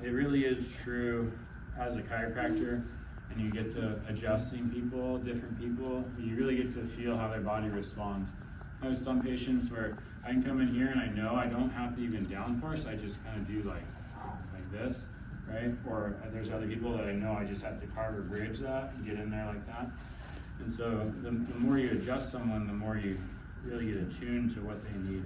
it really is true as a chiropractor, and you get to adjusting people, different people, you really get to feel how their body responds. I have some patients where I can come in here and I know I don't have to even downforce, I just kind of do like this, right? Or there's other people that I know I just have to carve or bridge that and get in there like that. And so the more you adjust someone, the more you really get attuned to what they need.